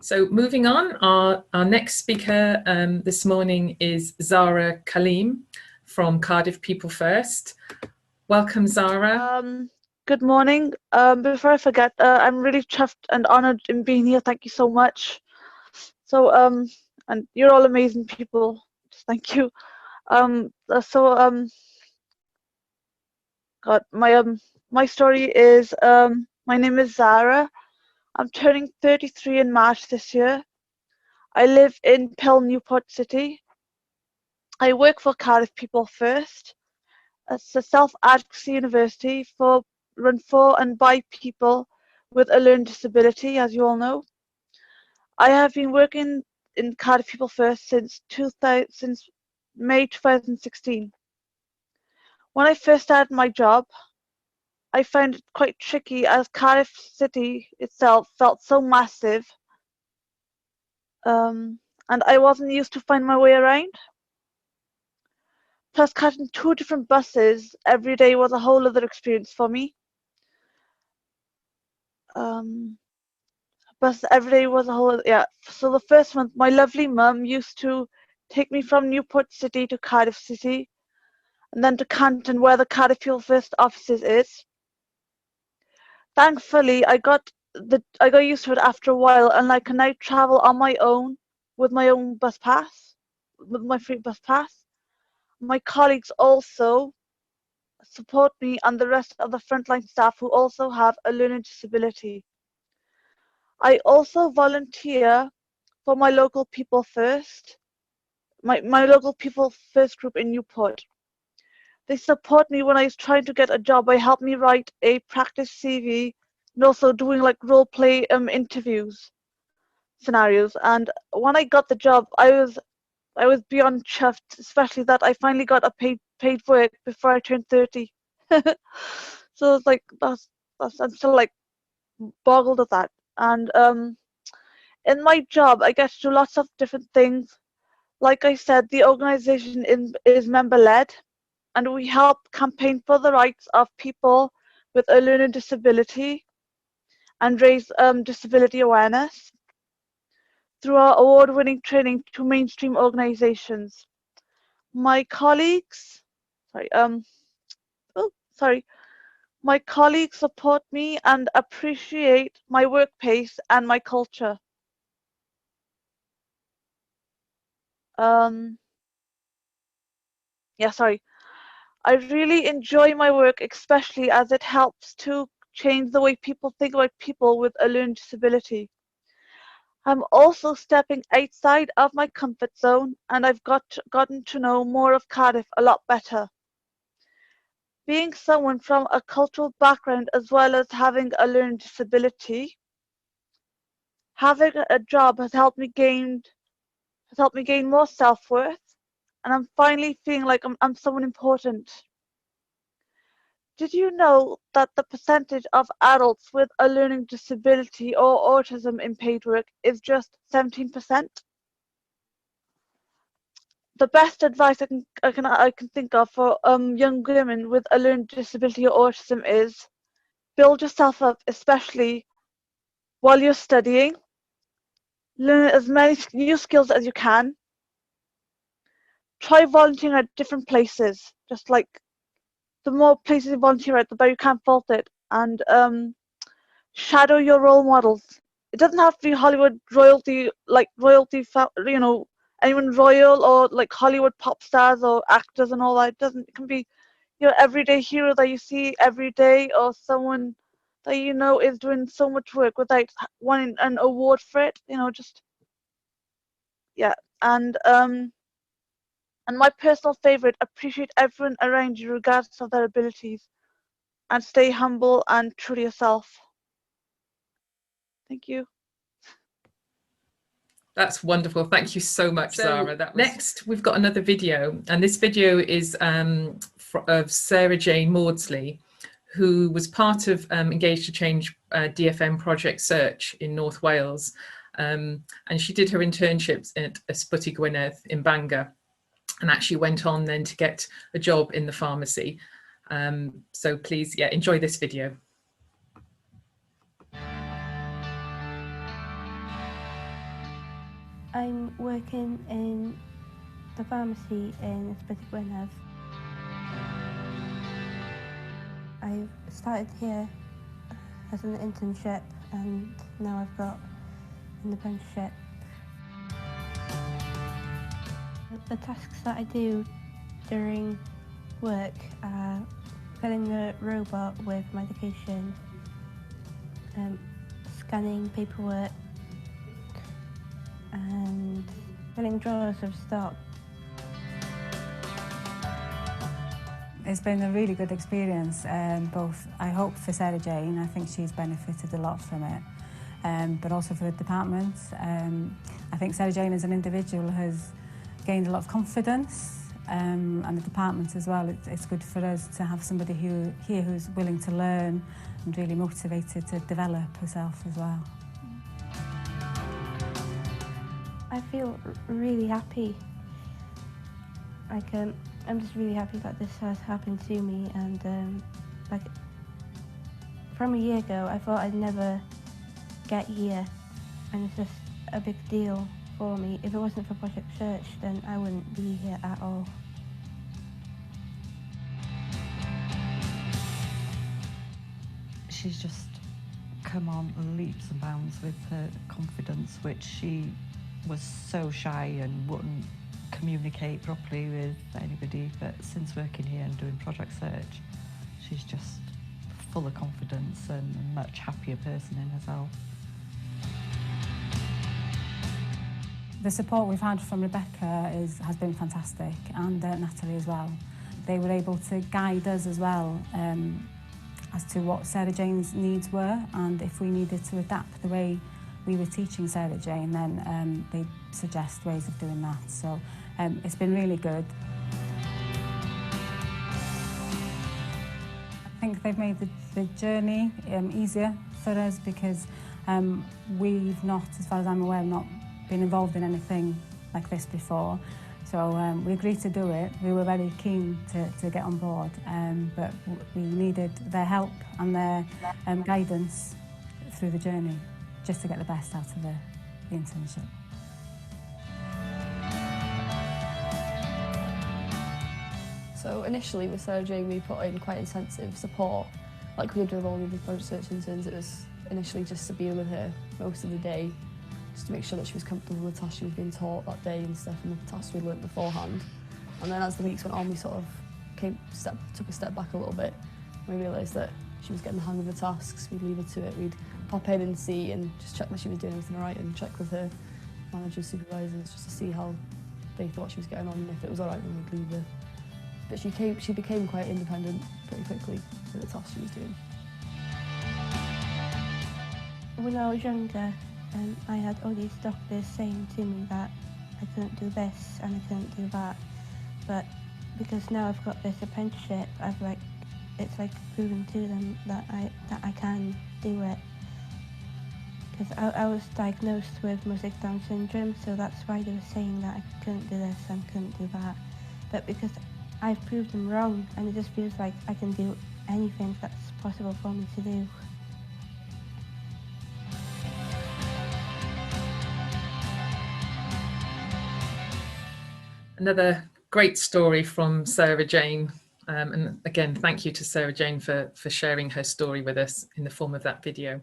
So moving on, our next speaker this morning is Zara Khalim from Cardiff People First. Welcome, Zara. Good morning. Before I forget, I'm really chuffed and honored in being here. Thank you so much. So, and you're all amazing people. Just thank you. God, my story is, my name is Zara. I'm turning 33 in March this year. I live in Pell, Newport City. I work for Cardiff People First. It's a self-advocacy university run for and by people with a learning disability, as you all know. I have been working in Cardiff People First since May 2016. When I first started my job, I found it quite tricky as Cardiff City itself felt so massive, and I wasn't used to find my way around. Plus, catching 2 different buses every day was a whole other experience for me. Bus every day was a whole, yeah. So the first month, my lovely mum used to take me from Newport City to Cardiff City, and then to Canton, where the Cardiff People First offices is. Thankfully, I got used to it after a while, and I can now travel on my own with my own bus pass, with my free bus pass. My colleagues also support me and the rest of the frontline staff who also have a learning disability. I also volunteer for my local People First, my local People First group in Newport. They support me when I was trying to get a job. They helped me write a practice CV and also doing like role play interviews scenarios. And when I got the job, I was beyond chuffed, especially that I finally got a paid work before I turned 30. So it's like that's I'm still like boggled at that. And in my job, I get to do lots of different things. Like I said, the organization is member-led, and we help campaign for the rights of people with a learning disability and raise disability awareness through our award-winning training to mainstream organizations. My colleagues, my colleagues support me and appreciate my workplace and my culture. I really enjoy my work, especially as it helps to change the way people think about people with a learning disability. I'm also stepping outside of my comfort zone, and I've gotten to know more of Cardiff a lot better. Being someone from a cultural background as well as having a learning disability, having a job has helped me gain more self-worth, and I'm finally feeling like I'm someone important. Did you know that the percentage of adults with a learning disability or autism in paid work is just 17%? The best advice I can think of for young women with a learning disability or autism is build yourself up, especially while you're studying. Learn as many new skills as you can. Try volunteering at different places. Just like the more places you volunteer at, the better you can't fault it. And shadow your role models. It doesn't have to be Hollywood royalty, anyone royal or like Hollywood pop stars or actors and all that. It can be your everyday hero that you see every day, or someone that you know is doing so much work without winning an award for it. And my personal favorite: appreciate everyone around you regardless of their abilities, and stay humble and true to yourself. Thank you. That's wonderful. Thank you so much, Zara. Next, we've got another video, and this video is of J Maudsley, who was part of Engage to Change DFM Project Search in North Wales, and she did her internships at Ysbyty Gwynedd in Bangor, and actually went on then to get a job in the pharmacy. So please, enjoy this video. I'm working in the pharmacy in Ysbyty Gwynedd. I've started here as an internship and now I've got an apprenticeship. The tasks that I do during work are filling the robot with medication, scanning paperwork and filling drawers of stock. It's been a really good experience, both I hope for Sarah-Jayne. I think she's benefited a lot from it, but also for the department. I think Sarah-Jayne as an individual has gained a lot of confidence, and the department as well. It's good for us to have somebody here who's willing to learn and really motivated to develop herself as well. I feel really happy. I'm just really happy that this has happened to me, and from a year ago I thought I'd never get here, and it's just a big deal for me. If it wasn't for Project Search, then I wouldn't be here at all. She's just come on leaps and bounds with her confidence, which she was so shy and wouldn't communicate properly with anybody, but since working here and doing Project Search, she's just full of confidence and a much happier person in herself. The support we've had from Rebecca has been fantastic, and Natalie as well. They were able to guide us as well as to what Sarah-Jayne's needs were, and if we needed to adapt the way we were teaching Sarah-Jayne, then they suggest ways of doing that. So it's been really good. I think they've made the journey easier for us because we've not, as far as I'm aware, not been involved in anything like this before. So we agreed to do it. We were very keen to get on board, but we needed their help and their guidance through the journey, just to get the best out of the internship. So initially with Sarah-Jayne we put in quite intensive support, like we did with all the Project Search interns. It was initially just to be with her most of the day, just to make sure that she was comfortable with the tasks she was being taught that day and stuff, and the tasks we'd learnt beforehand. And then as the weeks went on, we sort of took a step back a little bit. We realised that she was getting the hang of the tasks. We'd leave her to it. We'd pop in and see and just check that she was doing everything all right, and check with her managers, supervisors, just to see how they thought she was getting on, and if it was all right, then we'd leave her. But she became quite independent pretty quickly with the tasks she was doing. When I was younger, I had all these doctors saying to me that I couldn't do this and I couldn't do that, but because now I've got this apprenticeship, it's like proving to them that I can do it. Because I was diagnosed with mosaic Down syndrome, so that's why they were saying that I couldn't do this and couldn't do that. But because I've proved them wrong, and it just feels like I can do anything that's possible for me to do. Another great story from Sarah-Jayne. And again, thank you to Sarah-Jayne for sharing her story with us in the form of that video.